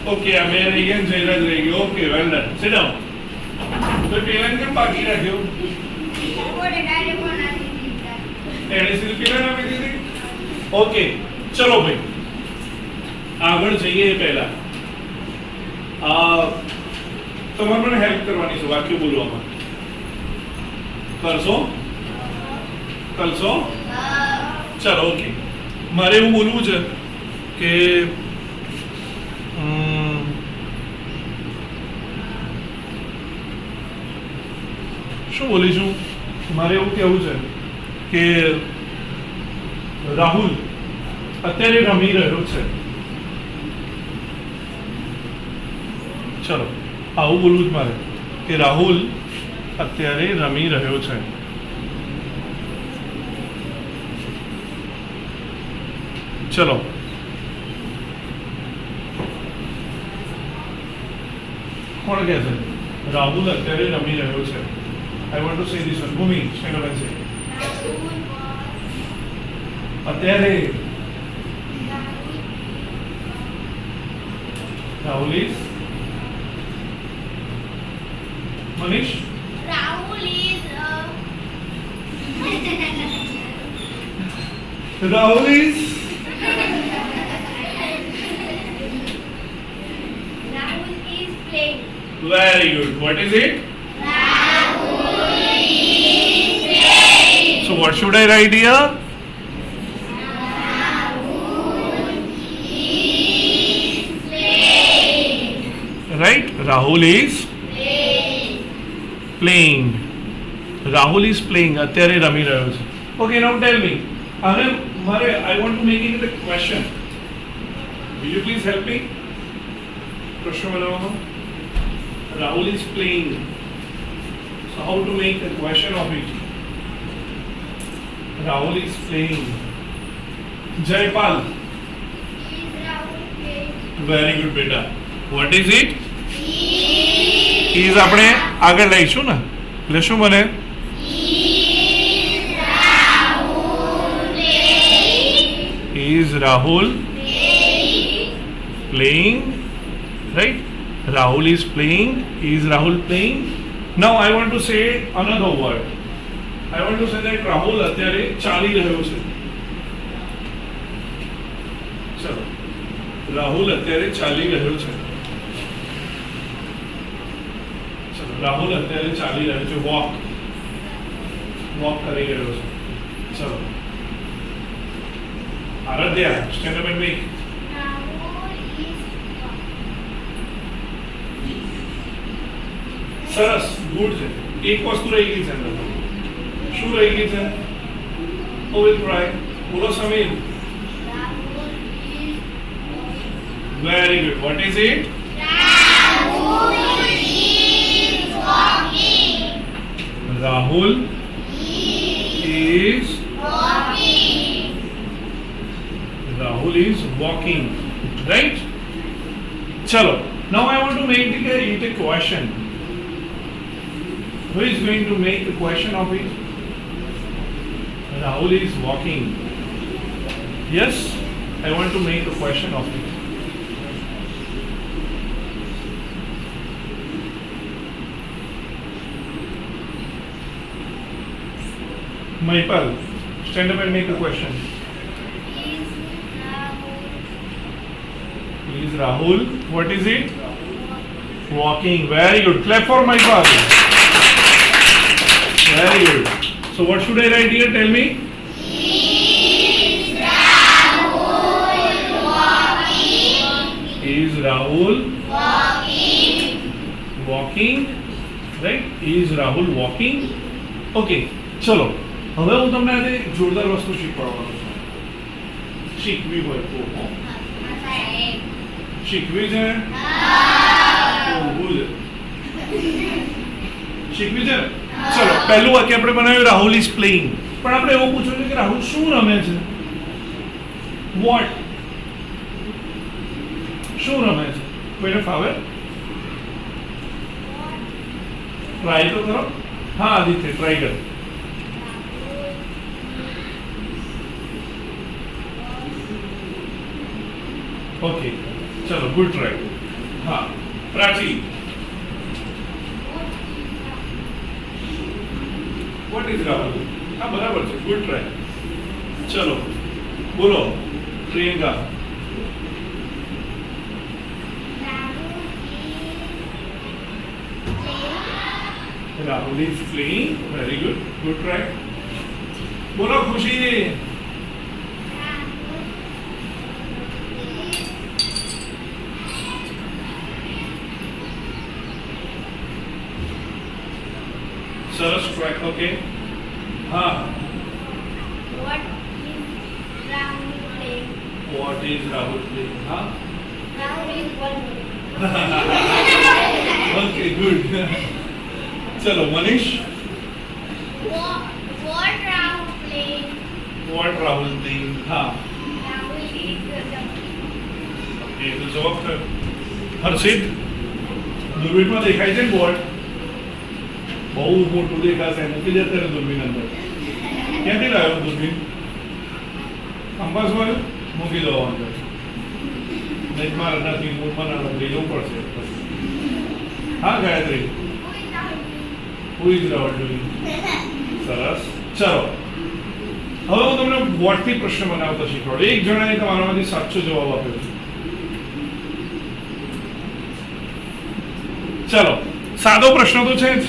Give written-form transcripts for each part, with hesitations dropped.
Okay અમે રહી ગયા જયરાજ રહી ગયો okay well done sit down તો પેલાને કેમ બાકી રાખ્યો એણે સીધી પેલાને આપી દીધી ઓકે ચલો ભાઈ આગળ જઈએ પહેલા તમારે મને હેલ્પ કરવાની છે વાક્ય બોલવામાં કરશો ચલો ઓકે મારે એવું બોલવું છે કે શું બોલીશું મારે એવું કહેવું છે કે રાહુલ અત્યારે રમી રહ્યો છે ચલો આવું બોલવું જ મારે કે રાહુલ અત્યારે રમી રહ્યો છે ચલો કોણ કહે છે રાહુલ અત્યારે રમી રહ્યો છે I want to say this one. Bhumi, stand up and say. અત્યારે Rahul is Manish. Rahul is Rahul is playing. very good. What is it? So what should I write here? Right? Rahul is playing. Rahul is playing. અત્યારે રમી રહ્યો છે. Okay, now tell me. હવે મારે I want to make it a question. Will you please help me? પ્રશ્ન બનાવવામાં. Rahul is playing. So how to make a question of it? Rahul is playing. Jaypal. Very good beta. What is it? Is આપણે આગળ લઈશું ને એટલે શું બને Is Rahul playing? Right? Rahul is playing. Is Rahul playing? Now I want to say another word. I want to say that Rahul અત્યારે ચાલી રહ્યો છે ચલો રાહુલ અત્યારે ચાલી રહ્યો છે ચલો રાહુલ અત્યારે ચાલી રહ્યો છે વોક કરી રહ્યો છે ચલો Aaradhya stand up and make સરસ ગુડ છે એક વસ્તુ રહી ગઈ છે અંદર શું રહી ગઈ છે ઓ વિલ ટ્રાય બોલો Sameer very good what is it Rahul is walking right chalo now I want to make it a question who is going to make the question of it Rahul is walking yes I want to make a question of it Maipal stand up and make a question Is Rahul what is it walking very good clap for Maipal very good so what should I write here tell me Is Rahul walking right is Rahul walking okay ચલો હવે હું તમને આજે જોરદાર વસ્તુ શીખવાડવાનો છું શીખવી હોય તો શીખવી છે શીખવી છે ચલો પહેલું વાક્ય આપણે બનાવ્યું રાહુલ ઇઝ પ્લેઇંગ પણ આપણે એવું પૂછ્યું છે કે રાહુલ શું રમે છે વોટ શું રમે છે કોઈને ફાવે ટ્રાય તો કરો હા આદિત્ય ટ્રાય કરો ઓકે ચલો good try Prachi what is Rahul? હા બરાબર છે, ગુડ ટ્રાય. ચલો બોલો Priyanka. Rahul is playing. Rahul is playing. Very good. Good try. બોલો ખુશી. સરસ ટ્રાય. ઓકે. હા. What is Rahul playing? What is Rahul playing? હા. Rahul is one. Okay, good. ચલો Manish. What Rahul playing? What Rahul playing? હા. Rahul is એ તો જવાબ થયો. હર્ષિત દૂરબીનમાં દેખાય છે ને બોર્ડ? બહુ મોટું દેખાશે, મૂકી જશે ને દૂરબીન અંદર. ક્યાંથી લાવ્યો દૂરબીન? કંપાસ વાળું મૂકી દો અંદર. નહીં મારે નથી, મૂળમાં ના લેવું પડશે. હા Gayatri. Who is Rahul doing? સરસ. ચલો હવે હું તમને વોટથી પ્રશ્ન બનાવતા શીખવાડું. એક જણાએ તમારામાંથી સાચો જવાબ આપ્યો છે. ચલો સાદો પ્રશ્ન તો છે જ,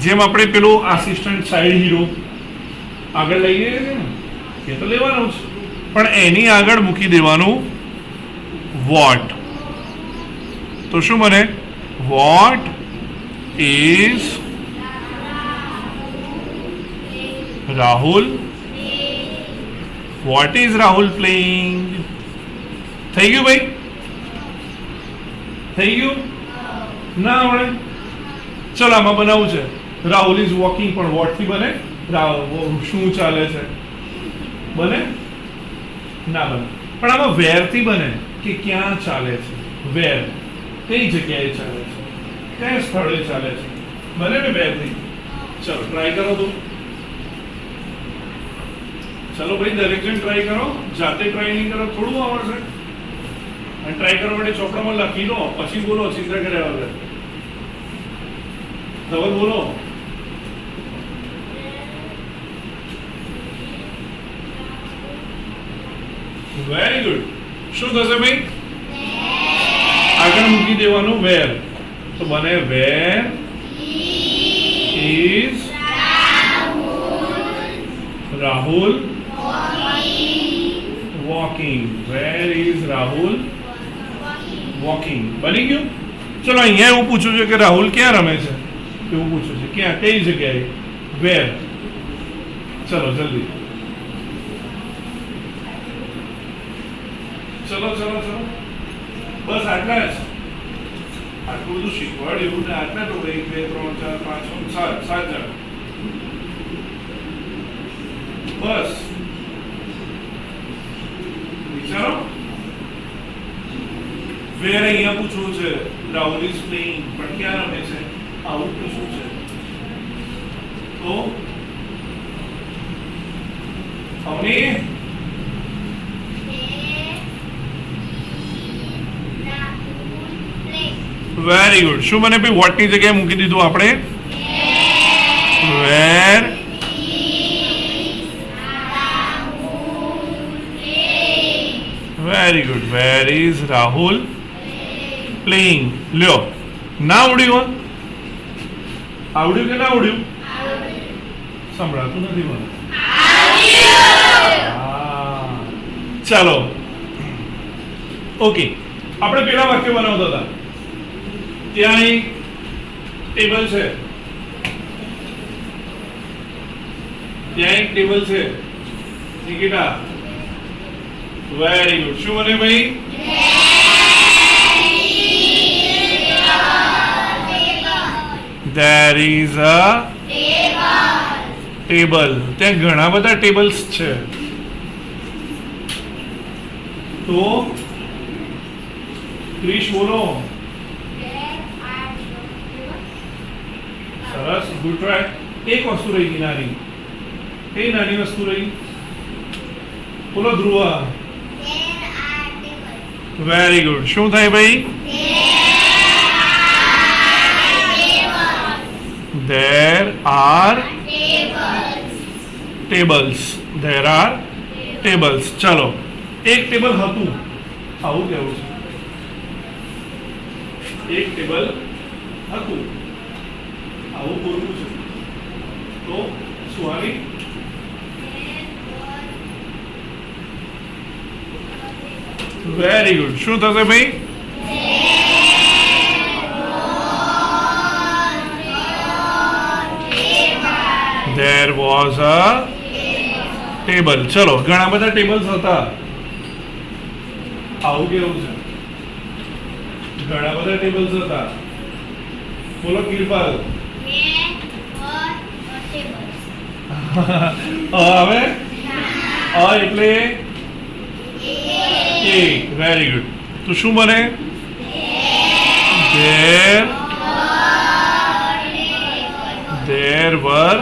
જેમ આપણે પેલો આસિસ્ટન્ટ સાઈડ હીરો આગળ લઈ જઈએ છે ને, એ તો લેવાનું જ, પણ એની આગળ મૂકી દેવાનું વોટ. તો શું બને? What is Rahul? What is Rahul playing? થઈ ગયું ભાઈ? થઈ ગયું? ના આવડે? ચલો આમાં બનાવવું છે રાહુલ ઇઝ વોકિંગ, પણ વોટ થી બને? શું ચાલે છે બને? ના બને. પણ આમાં વેર થી બને કે ક્યાં ચાલે છે. વેર કઈ જગ્યાએ ચાલે છે, કયા સ્થળે ચાલે છે, બને ને વેર થી? ચલો ટ્રાય કરો તો. ચલો ભાઈ દરેક જણ ટ્રાય કરો, જાતે ટ્રાય નહીં કરો થોડું આવડશે. અને ટ્રાય કરવા માટે ચોપડામાં લખી લો, પછી બોલો ચિત્ર કર્યા વગર. ધવલ બોલો. Very good. શું થશે ભાઈ? આગળ મૂકી દેવાનું વેર, તો બને વેર is Rahul walking? Wear is Rahul walking? બની ગયું. ચલો અહીંયા એવું પૂછ્યું છે કે રાહુલ ક્યાં રમે છે, એવું પૂછ્યું છે. ક્યાં, કઈ જગ્યાએ, વેર? ચલો જલ્દી. ચલો ચલો ચલો, બસ આટલા જ. આટલું બધું શીખવાડ્યું ને આટલા તો 1 2 3 4 5 6 7 જણ. બસ વિચારો. વેર અહીંયા પૂછવું છે, રાહુલ ઇઝ પ્લેઇંગ, પણ ક્યાં રમે છે આવું પૂછવું છે. તો અવની વેરી ગુડ. શું બને ભાઈ? વોટ ની જગ્યાએ મૂકી દીધું આપણે where. Very good. Where is Rahul playing? લ્યો, ના આવડ્યું? આવડ્યું કે ના આવડ્યું? સંભળાતું નથી મને. ચાલો ઓકે, આપણે પેલા વાક્ય બનાવતા હતા. ત્યાં એક ટેબલ છે, ત્યાં એક ટેબલ છે. Nikita very good. શું બને ભાઈ? There is a table. ત્યાં ઘણા બધા ટેબલ્સ છે. તો ક્રિશ બોલો. સરસ, ગુડ ટ્રાય. એક વસ્તુ રહી ગઈ નાની. કઈ નાની વસ્તુ રહી? બોલો ધ્રુવા. Very good. શું થાય ભાઈ? there are tables. tables. There are tables. ચલો એક ટેબલ હતું આવું કેવું છે એક ટેબલ હતું આવું બોલવું છે તો શું આવી વેરી ગુડ શું થશે ભાઈ there was a table. ચલો ઘણા બધા ટેબલ્સ હતા આવું કેવું છે ઘણા બધા ટેબલ્સ હતા બોલો કિરપાલ હવે એટલે એક વેરી ગુડ તો શું બને there were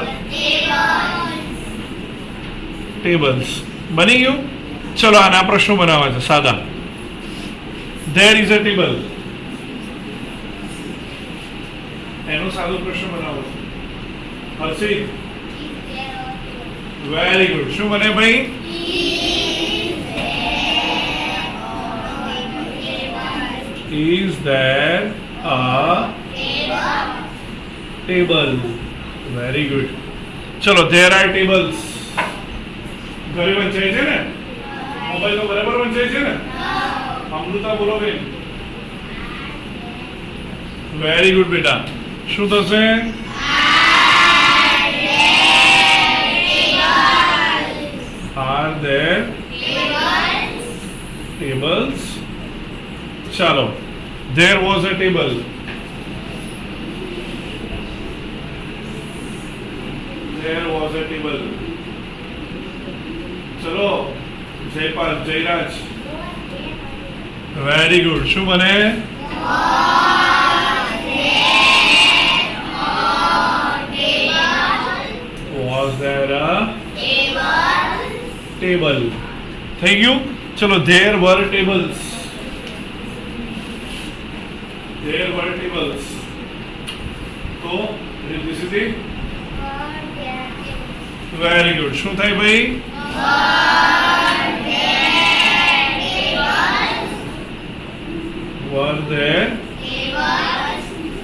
tables. બની ગયું ચલો આના પ્રશ્નો બનાવવા છે સાદા there is a table એનો સાદો પ્રશ્ન બનાવો હર્ષિત વેરી ગુડ શું બને ભાઈ is there a table very good ચલો there are tables ઘરે વંચાય છે ને મોબાઈલ બરાબર વંચાય છે ને અમૃતા બોલો બેન વેરી ગુડ બેટા શું થશે are there tables ચાલો there was a table there was a table ચલો જયપાલ જયરાજ વેરી ગુડ શું બને was there a table થઈ ગયું ચલો there were tables there were tables તો this is it very good શું થાય ભાઈ were there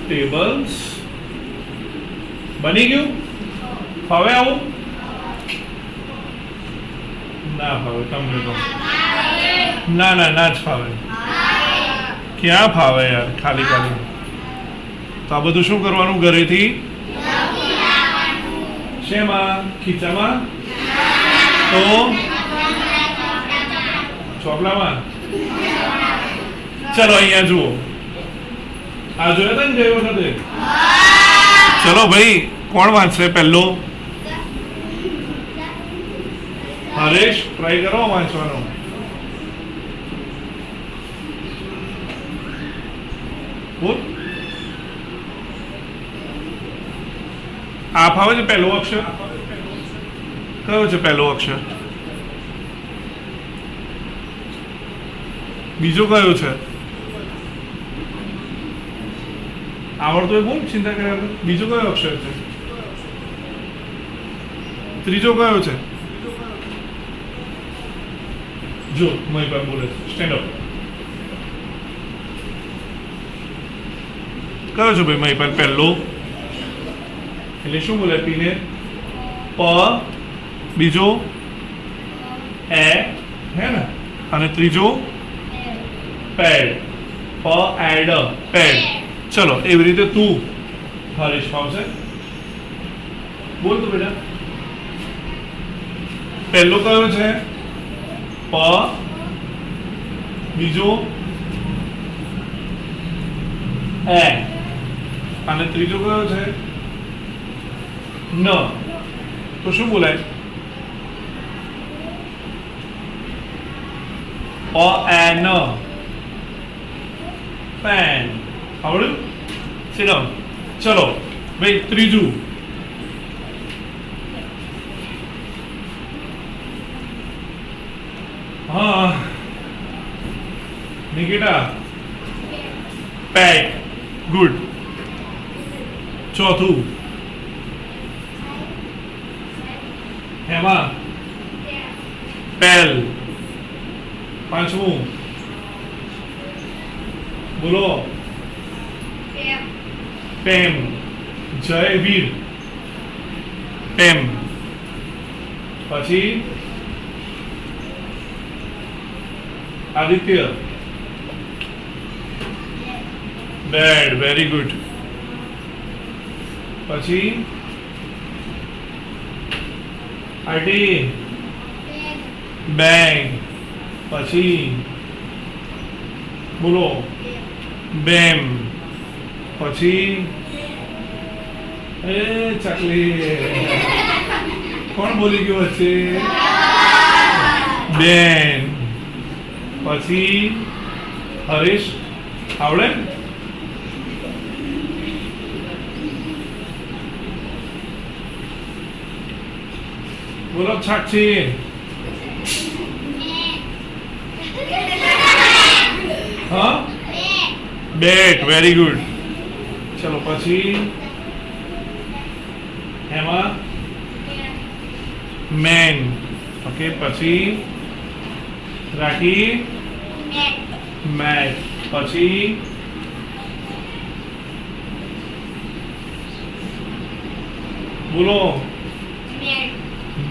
tables બની ગયું હવે આવું ના ફાવે તમને તો ના ના ના જ ફાવે ક્યાં ફાવે યાર ખાલી ખાલી તો આ બધું શું કરવાનું ઘરેથી શેમાં ખીચામાં તો ચોપડામાં ચલો અહીંયા જુઓ આ જોયા હતા ને ગઈ વખતે ચલો ભાઈ કોણ વાંચશે પહેલો હરેશ ટ્રાય કરો વાંચવાનો બોલ આ ફાવે છે પહેલો અક્ષર કયો છે પહેલો અક્ષર બીજો કયો છે આવડતો એ બોલ ચિંતા કર્યા વગર. બીજો કયો અક્ષર છે ત્રીજો કયો છે જો મહિપાલ બોલે સ્ટેન્ડ અપ કયો છો ભાઈ મહિપાલ પહેલો એટલે શું બોલે પીને પ બીજો એ હે ને અને ત્રીજો પેડ પ એડ પેડ ચલો એવી રીતે તું હરીશ ફાવશે બોલ તો બેટા પહેલો કયો છે પ બીજો એ અને ત્રીજો કયો છે ન તો શું બોલાય અ એ ન પેન આવડ્યું સિરમ ચલો ભાઈ ત્રીજું હા નિકિતા પેટ ગુડ ચોથું એમાં પેલ. પાંચમું બોલો. પેમ. જયવીર. પેમ. પછી આદિત્ય. બેડ. Very good. પછી આરટી. બેંગ. પછી બોલો. બેમ. પછી એ ચકલી. કોણ બોલી ગયું હશે? બેન. પછી હરીશ. આવડે? બોલો સાક્ષી. હા, બેટ. Very good. ચલો પછી એમાં મેન. ઓકે. પછી રાખી. મેટ. પછી બોલો.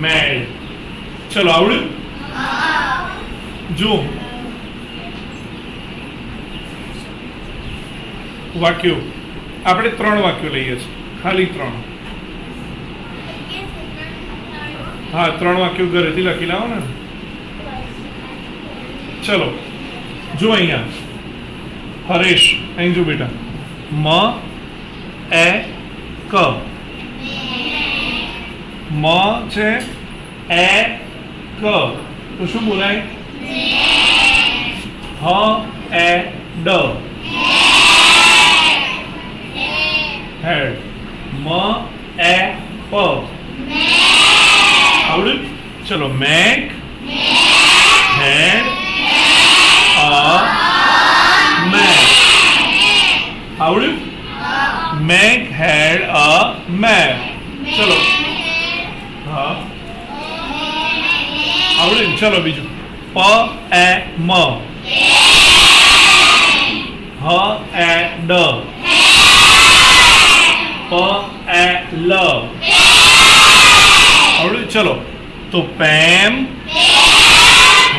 મેડ. ચલો આવડ્યું? જો વાક્યો આપણે 3 વાક્યો લઈએ છીએ, ખાલી 3. હા, 3 વાક્યો ઘરેથી લખી લાવો ને. ચલો જો અહીંયા હરેશ, અહીં જો બેટા. મ એ ક. મ છે એ ક તો શું બોલાય? હ એ ડ. હેડ. મ એ પ. આવડ્યું? ચલો મેક હેડ અ મેક. આવડ્યું? Make head a make. ચલો હા આવડ્યું. ચલો બીજું. પ એ મ. હ એ ડ. પ એ લ. આવડ્યું? ચલો તો પેમ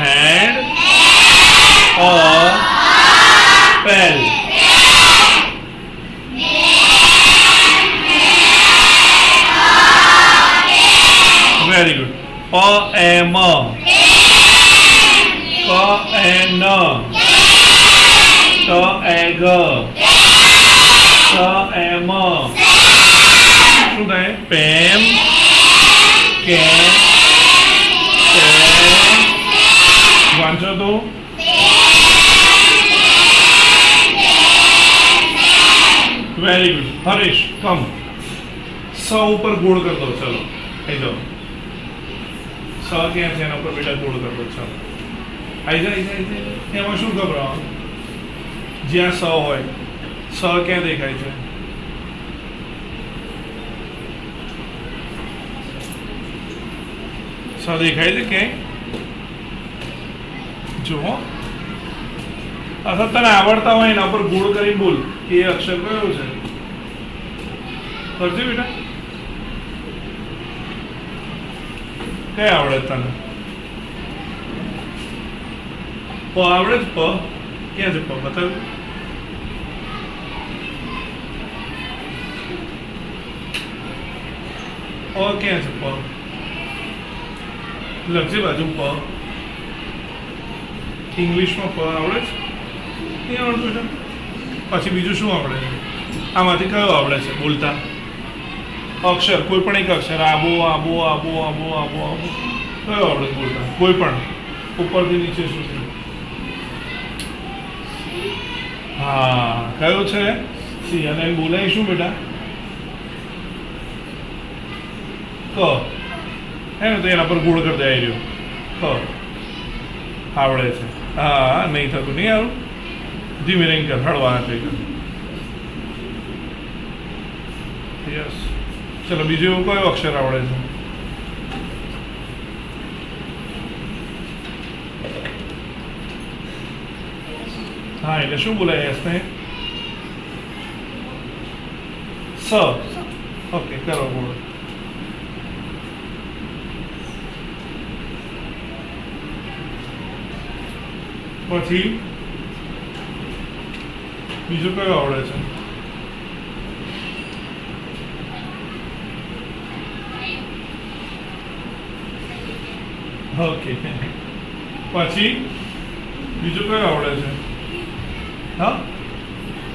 હેડ અ પેલ. Very good. પ એ મ. ક એ ન. ત એ ગ. સ એ મ. શું થાય? પેમ કે વાંચો તો. Very good. હરીશ કમ. સ ઉપર ગોળ કર દો. ચલો અહીં જાઓ. સ ક્યાં છે એના ઉપર બેટા ગોળ કર દો. ચાલો અહીં જાય. એમાં શું ગભરાવાનું? જ્યાં સ હોય. સ ક્યાં દેખાય છે? સ દેખાય છે ક્યાંય? જુઓ. અથવા તને આવડતા હોય એના પર ગોળ કરી બોલ કે એ અક્ષર કયો છે. કરજે બેટા. કયા આવડે તને? પ આવડે છે? પ ક્યાં છે? પ બતાવ. પ ક્યાં છે? પ લખજે બાજુ. પ ઇંગ્લિશમાં પ આવડે છે? નહીં આવડતું બેટા. પછી બીજું શું આવડે છે? આમાંથી કયો આવડે છે બોલતા અક્ષર? કોઈ પણ એક અક્ષર. આબો આબો આબો આબો આબો આબો. કયો આવડે બોલતા? કોઈ પણ ઉપરથી નીચે સુધી. હા, કયો છે? સી. અને એમ બોલાય શું બેટા? ક. હે ને? તો એના પર ગોળ કરી દે. રહ્યો ક. આવડે છે. હા, નહીં થતું. નહીં આવું. ધીમે રહીને કર. હળવા હાથે કર. યસ. ચલો બીજું એવું કયો અક્ષર આવડે છે? હા એટલે શું બોલાય એસ ને? સ. ઓકે કરો બોલો. પછી બીજું કયું આવડે છે? ઓકે પછી બીજું કયું આવડે છે? હા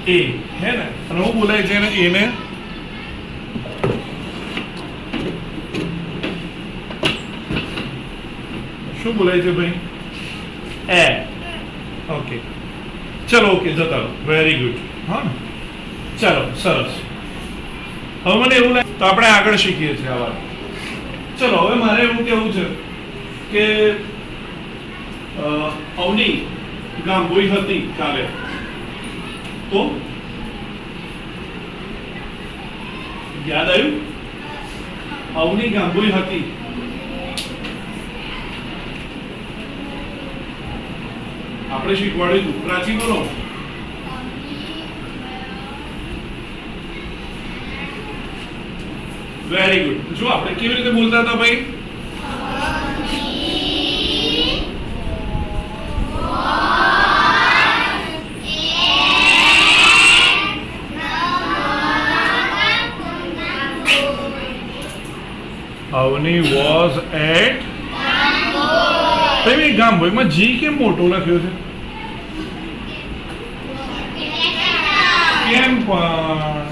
એ હે ને? અને હું બોલાય છે ને એને? શું બોલાય છે ભાઈ? એ. ઓકે ચલો ઓકે જતા રહો. Very good. હા ને ચાલો સરસ. હવે મને એવું લાગે તો આપણે આગળ શીખીએ છીએ આ વાત. ચલો હવે મારે એવું કેવું છે કે અવની ગામભોઈ હતી કાલે તો યાદ આવ્યું? અવની ગામભોઈ હતી. આપણે શીખવાડ્યું પ્રાચી બોલો. Very good. જો આપણે કેવી રીતે બોલતા હતા ભાઈ? અવની વોઝ એટ ભાઈ ગામભોઈમાં જી કેમ મોટો લખ્યો છે? કેમ પણ?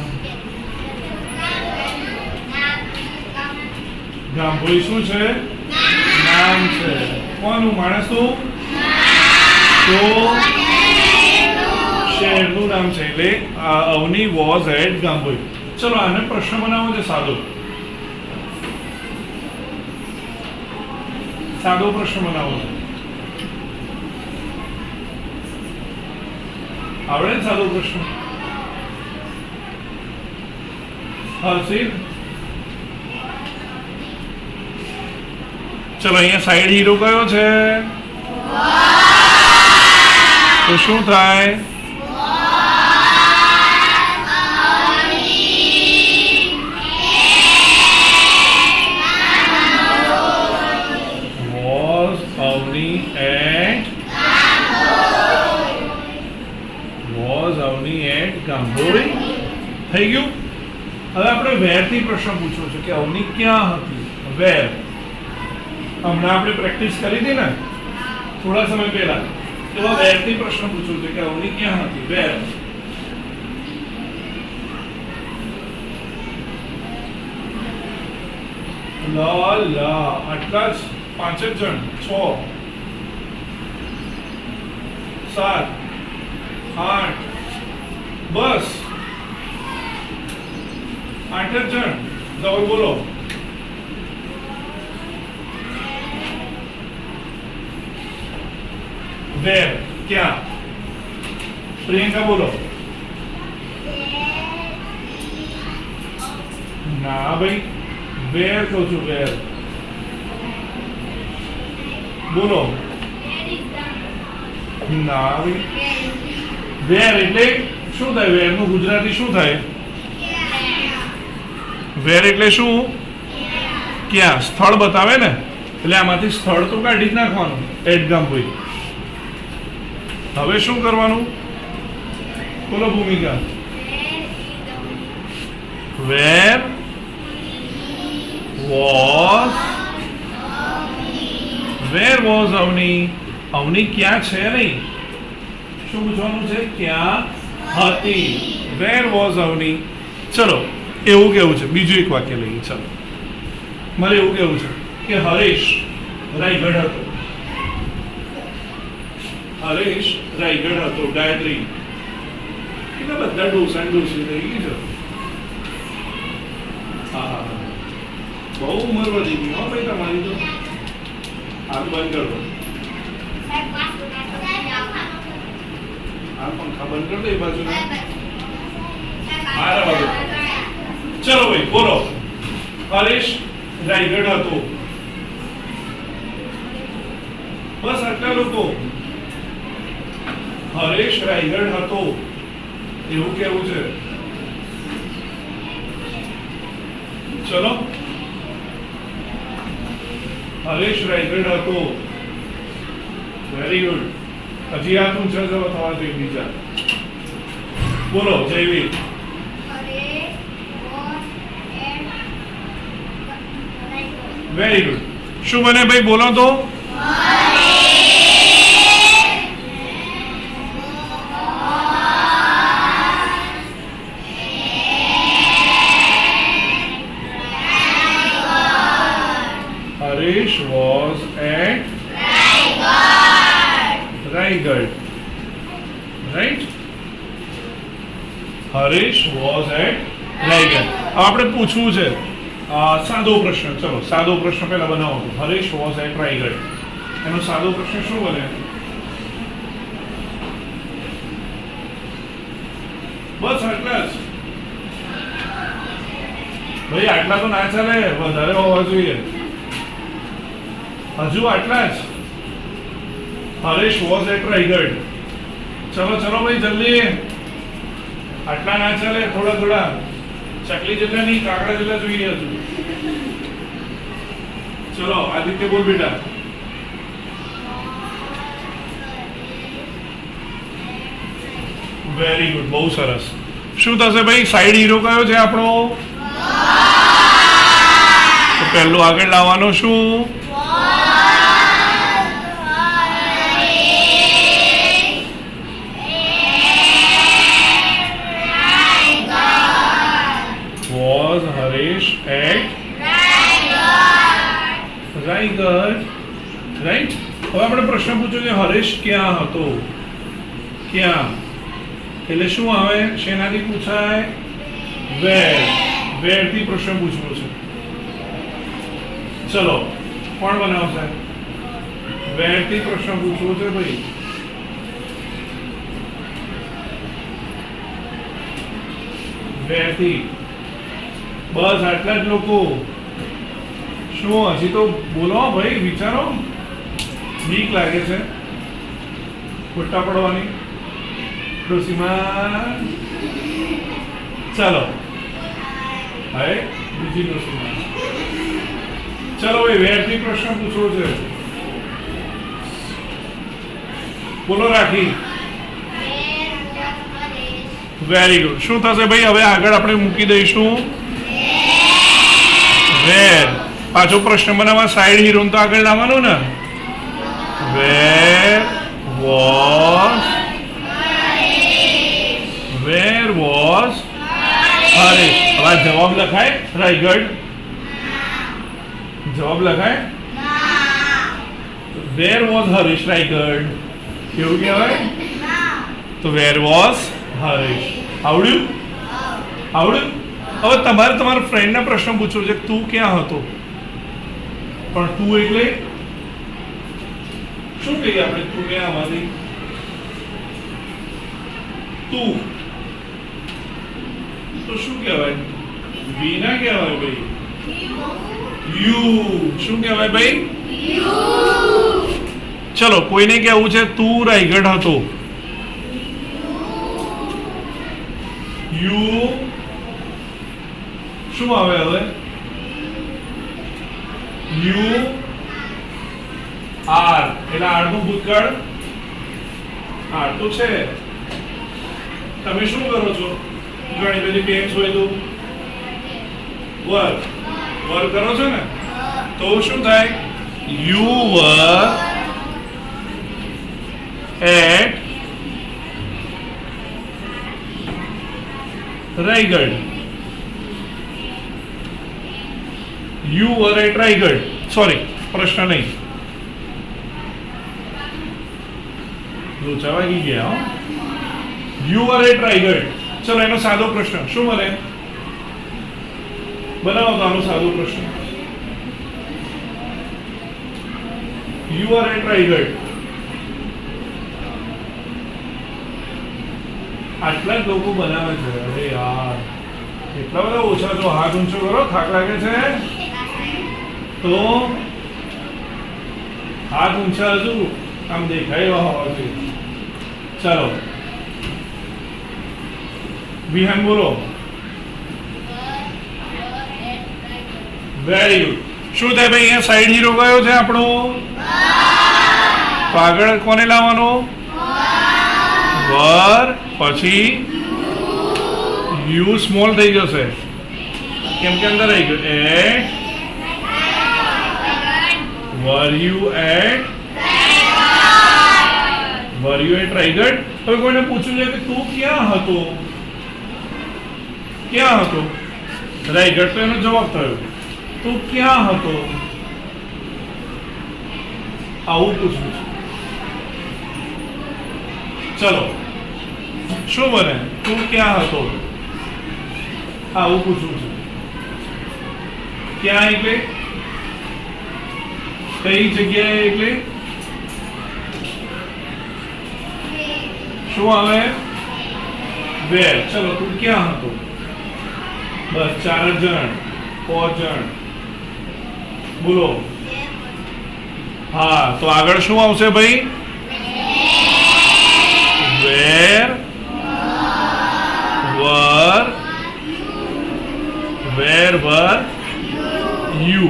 ગામભોઈ શું છે? નામ છે. કોનું? માણસનું? તો શહેરનું નામ છે. એટલે અવની વોઝ એટ ગામભોઈ. ચલો આને પ્રશ્ન બનાવો છે સાદો. સાદો પ્રશ્ન બનાવો છે. આવડે ને સાદો પ્રશ્ન? હર્ષિત ચલો અહીંયા સાઈડ હીરો કયો છે? તો શું થાય? Was Avni at ગાંભોઈ થઈ ગયું. હવે આપણે વેર થી પ્રશ્ન પૂછવો છે કે અવની ક્યાં હતી? વેર. હમણાં આપણે પ્રેક્ટિસ કરી હતી ને થોડા સમય પહેલા, તો વેર થી પ્રશ્ન પૂછવો છે કે અવની ક્યાં હતી? વેર. આટલા જ 5 જ જણ, 6 7 8 બસ 8 જ જણ. જવાબ બોલો. વેર ક્યાં? પ્રિયંકા બોલો. ના ભાઈ, વેર કહું છું. વેર બોલો. ના ભાઈ, વેર એટલે શું થાય? વેર નું ગુજરાતી શું થાય? વેર એટલે શું? ક્યાં? સ્થળ બતાવે ને, એટલે આમાંથી સ્થળ તો કાઢી જ નાખવાનું. એટ ગામભોઈ. હવે શું કરવાનું? બોલો ભૂમિકા. વેર વોઝ અવની? અવની ક્યાં છે નહીં, શું પૂછવાનું છે? ક્યાં હતી? Where was Avni. ચલો એવું કેવું છે. બીજું એક વાક્ય લઈએ. ચલો મારે એવું કેવું છે કે હરેશ રાયગઢ હતો. હરેશ રાયગઢ હતો. ગાયત્રી એટલે બધા ડોસા ડોસી થઈ ગઈ છે. હા બહુ ઉંમર વધી ગઈ હો ભાઈ તમારી તો. હાલ બંધ કરો. હાલ પંખા બંધ કરી દે એ બાજુ. મારા બાજુ. ચલો ભાઈ બોલો. હરેશ રાયગઢ હતો. બસ આટલા લોકો. હરેશ રાયગઢ હતો એવું કેવું છે. ચલો, હરેશ રાયગઢ હતો. Very good. હજી આ ઊંચા જવા થવા જોઈએ બીજા. બોલો જયવીર. Very good. શું બને ભાઈ, બોલો તો. Harish was at Raigad. Right? Harish was at Raigad. આપણે પૂછવું છે સાદો પ્રશ્ન. ચલો સાદો પ્રશ્ન પહેલા બનાવો. Haresh was at Raigad. એનો સાદો પ્રશ્ન શું બને? બસ આટલા જ ભાઈ, આટલા તો ના ચાલે, વધારે હોવા જોઈએ. હજુ આટલા જ. Haresh was at Raigad. ચલો ચલો ભાઈ જલ્દી. આટલા ના ચાલે, થોડા થોડા. ચકલી જેટલા નહીં, કાકડા જેટલા જોઈએ હજુ. ચલો આદિત્ય બોલ બેટા. વેરી ગુડ, બહુ સરસ. શું થશે ભાઈ? સાઈડ હીરો કયો છે આપણો? તો પહેલું આગળ લાવવાનો શું? Was Harish at Raigad? Right. હવે આપણે પ્રશ્ન પૂછ્યો કે હરેશ ક્યાં હતો? ક્યાં એટલે શું આવે? શેનાથી પૂછાય? વેર. વેરથી પ્રશ્ન પૂછવો છે. ચલો કોણ બનાવશે? વેરથી પ્રશ્ન પૂછવો છે ભાઈ. વેરથી. બસ આટલા જ લોકો. શું હજી તો બોલો ભાઈ, વિચારો. બીક લાગે છે ખોટા પડવાની ડોસીમાં. ચાલો હવે બીજી ડોસીમાં. ચાલો ભાઈ, વેરથી પ્રશ્ન પૂછવો છે. બોલો રાખી. Very good. શું થશે ભાઈ? હવે આગળ આપણે મૂકી દઈશું વેર. પાછો પ્રશ્ન બનાવવા સાઈડ હીરો તો આગળ લાવવાનો ને. Where was Haresh. હવે જવાબ લખાય રાયગઢ? જવાબ લખાય? વેર વોઝ હરેશ રાયગઢ કેવું કહેવાય? તો વેર વોઝ હરેશ. આવડ્યું? આવડ્યું? હવે તમારે તમારા ફ્રેન્ડને પ્રશ્ન પૂછવો છે તું ક્યાં હતો? પણ તું એટલે શું કહીએ આપણે? તું ક્યાં આમાંથી? તું તો શું કહેવાય? વી ના કહેવાય ભાઈ. યુ. શું કહેવાય ભાઈ? ચલો કોઈને કહેવું છે તું રાયગઢ હતો. યુ શું આવે હવે? You are. એટલે આર નું ભૂતકાળ આર તો છે. તમે શું કરો છો? ઘણી બધી પેન્સ હોય તો વર્ક કરો છો ને, તો શું થાય? You were at Raigad. You were at Raigad. Sorry, પ્રશ્ન નહીં, લોચા વાગી ગયા. You were at Raigad. ચલો એનો સાદો પ્રશ્ન શું બને? બનાવો તો આનો સાદો પ્રશ્ન. You are at Raigad. આટલા જ લોકો બનાવે છે. અરે યાર, એટલા બધા ઓછા છો. હાથ ઊંચો કરો. થાક લાગે છે તો હાથ ઊંચા હજુ આમ દેખાય એવા હોવા જોઈએ. ચાલો વિહાન બોલો. Very good. શું થાય ભાઈ, અહીંયા સાઈડ હીરો કયો છે આપણો? તો આગળ કોને લાવવાનો? વર, પછી યુ સ્મોલ થઈ જશે કેમ કે અંદર આવી ગયો. At were you at Raigad. હવે કોઈને પૂછ્યું છે કે તું ક્યાં હતો? ક્યાં હતો? રાયગઢ. તો એનો જવાબ થયો તું ક્યાં હતો? આવું પૂછવું છે. ચલો શું બને? તું ક્યાં હતો? આવું પૂછવું છે. ક્યાં એટલે કઈ જગ્યાએ એટલે શું આવે? વેર. ચલો તું ક્યાં હતો? બસ 4 જણ 5 જણ બોલો. હા તો આગળ શું આવશે ભાઈ? Where were you.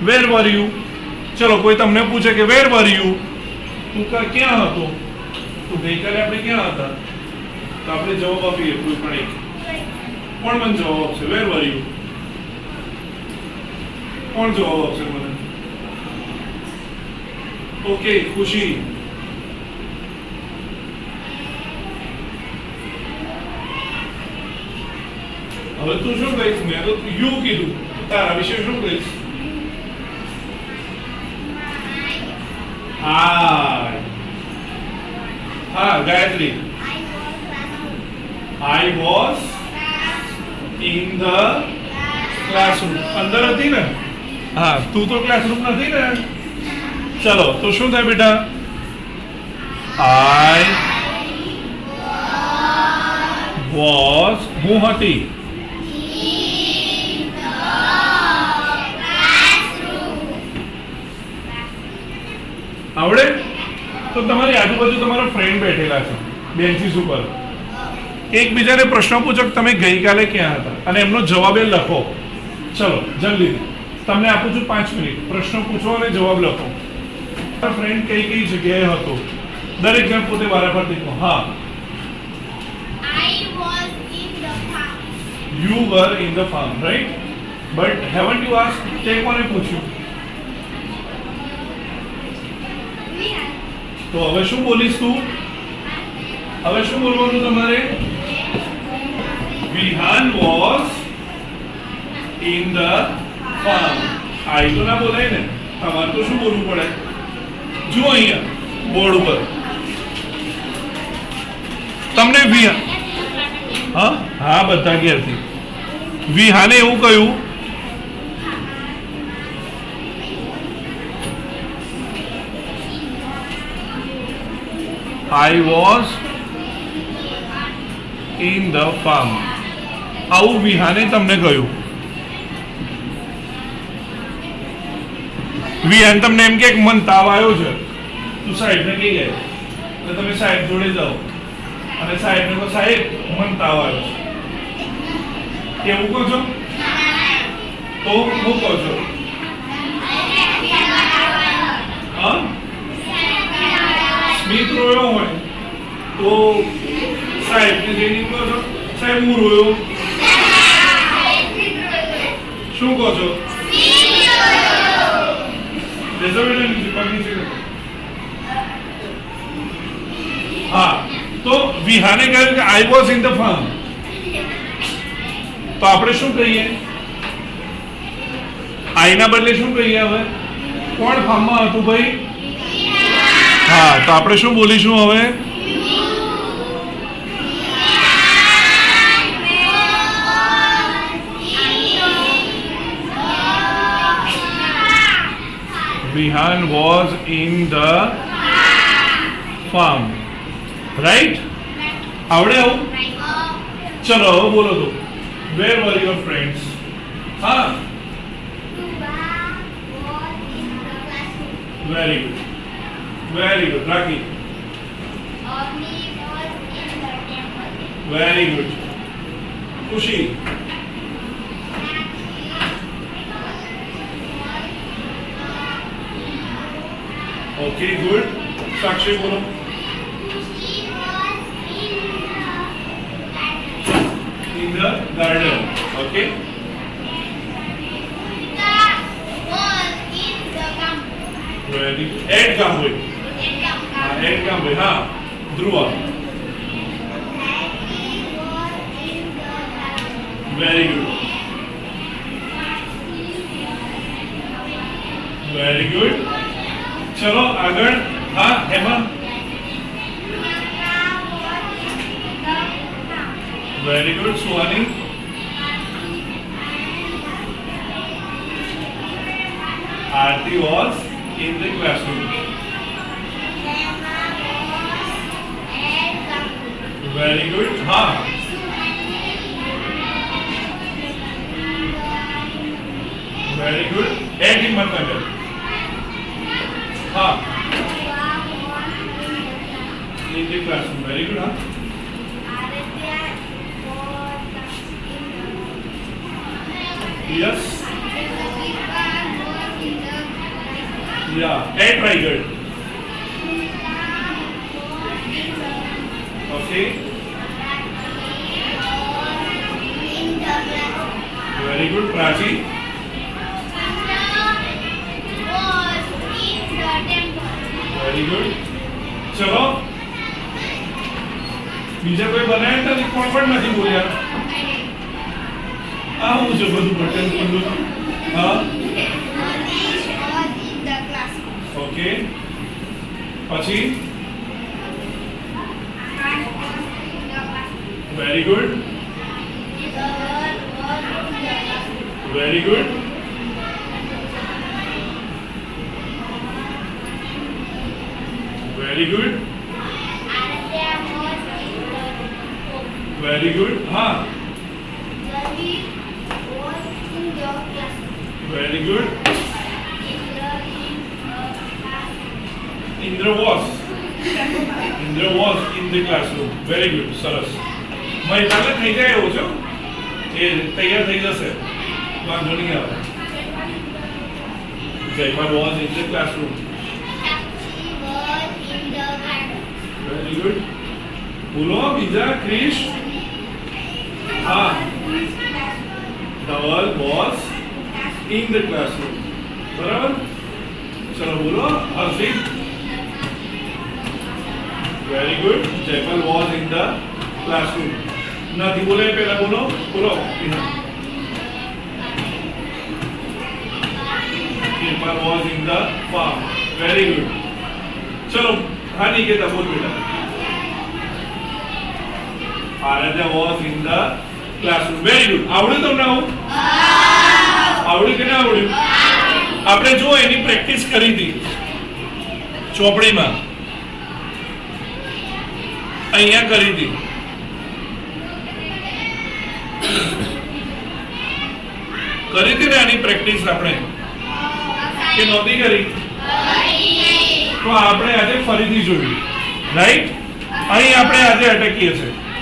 Where were you. ચલો કોઈ તમને પૂછે કે વેર વર યુ, તું ક્યાં હતો? તો ગઈકાલે આપણે ક્યાં હતા? તો આપણે જવાબ આપીએ કોઈ પણ એક. કોણ મને જવાબ આપશે? વેર વર યુ. કોણ જવાબ આપશે મને? ઓકે ખુશી. હવે તું શું કહીશ? મેં તો યુ કીધું. તારા વિશે શું કહીશ? હા Gayatri. I was in the classroom. અંદર હતી ને? હા તું તો ક્લાસરૂમ નથી ને? ચલો તો શું થાય બેટા? I was હું હતી. આવડે? તો તમારી આજુબાજુ તમારા ફ્રેન્ડ બેઠેલા છે બેન્ચીસ ઉપર. એકબીજાને પ્રશ્ન પૂછો કે તમે ગઈકાલે ક્યાં હતા અને એમનો જવાબ એ લખો. ચલો જલ્દી તમને આપું છું 5 મિનિટ. પ્રશ્ન પૂછો અને જવાબ લખો. ફ્રેન્ડ કઈ કઈ જગ્યાએ હતો? દરેક જણ પોતે વારાફરતી કહો. હા. I was in the farm. You were in the farm, right? But haven't you asked? તે કોને પૂછ્યું? તો હવે શું બોલીશ તું? હવે શું બોલવાનું તમારે? Vihaan was in the farm. આ તો ના બોલાય ને. તમારે તો શું બોલવું પડે? જુઓ અહીંયા બોર્ડ ઉપર તમને હા હા બધા ઘેરથી વિહાને એવું કહ્યું I was in the farm. આવું વિહાને તમને કહ્યું. વિહાન તમને એમ કે મન તાવ આવ્યો છે, તું સાહેબને કહી જાય એટલે તમે સાહેબ જોડે જાઓ અને સાહેબને કહો સાહેબ મન તાવ આવ્યો છે. એવું કહો છો? તો હું કહું છું હા સ્મિત રોયો હોય તો સાહેબને જઈને કહો છો સાહેબ હું રોયો. શું કહો છો? હા તો વિહાને કહ્યું કે I was in the farm. તો આપણે શું કહીએ? આઈના બદલે શું કહીએ? હવે કોણ ફાર્મમાં હતું ભાઈ? હા તો આપણે શું બોલીશું હવે? Vihan was in the farm. Right? આવડે આવું? ચલો હવે બોલો તો. Where were your friends? હા. Very good. Very good. Raki. Me Very good. Kushi. Okay, good. Sakshi bolo. She was In the garden. Okay. was in the camp. Very good. Ed Gamboi. Ed Gamboi. हाँ. Dhruva. He was in the camp. Very good. Very good. चलो આગળ. हाँ Hema. Very good. Suhani. Aarti was in the classroom. Very good. हाँ. Very good. Ed Himmatnagar. हाँ. In the classroom. Very good. हाँ. Yes. Yeah. Ed Raigad. Okay. Very good. Prachi. Very good. ચલો બીજા કોઈ બનાવે તો કોણ પણ નથી બોલ્યા આ હું છે બધું બટન ખુલ્લું હા ઓકે પછી very good very good very good very good હા very good Indra was in the classroom. Very good. સરસ. મહિલાને થઈ જાય એવો છો એ તૈયાર થઈ જશે વાંધો નહીં આવે. Jaimal was in the classroom. Very good. બોલો બીજા ક્રિશ. હા. Dhawal was in the classroom. બરાબર. ચલો બોલો હર્ષિત. Very good. Jaimal was in the classroom. નથી બોલે પહેલા બોલો બોલો. Kirpan was in the farm. Very good. ચલો હા નિકેતા બોલ બેટા. Aaradhya was in the classroom. Very good. આવડ્યું તમને આવું? આવડ્યું કે ના આવડ્યું? આપણે જો એની પ્રેક્ટિસ કરી હતી ચોપડીમાં અહીંયા કરી હતી કરી હતી ને આની પ્રેક્ટિસ આપણે કે નહોતી કરી તો આપણે આજે ફરીથી જોયું રાઈટ અહીં આપણે આજે અટકીએ છીએ